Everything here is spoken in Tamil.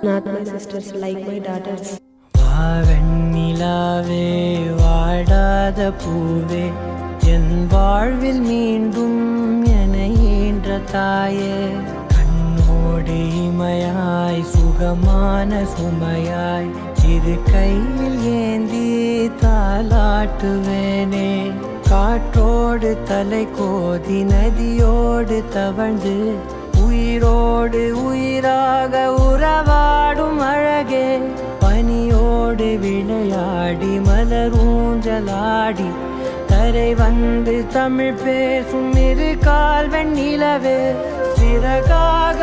not my sisters, like my daughters. வாவெண்ணிலாவே வாடாத பூவே என் வாழ்வில் மீண்டும் என ஈன்ற தாயே கண்ணோடு இமையாய் சுகமான சுமையாய் இரு கையில் ஏந்தி தாலாட்டுவேனே காற்றோடு தலை கோதி நதியோடு தவழ்ந்து உயிரோடு உயிராக உறவாடும் அழகே பனியோடு விளையாடி மலரூஞ்சலாடி கரை வந்து தமிழ் பேசும் இரு கால் வெண்ணிலவே சிறகாக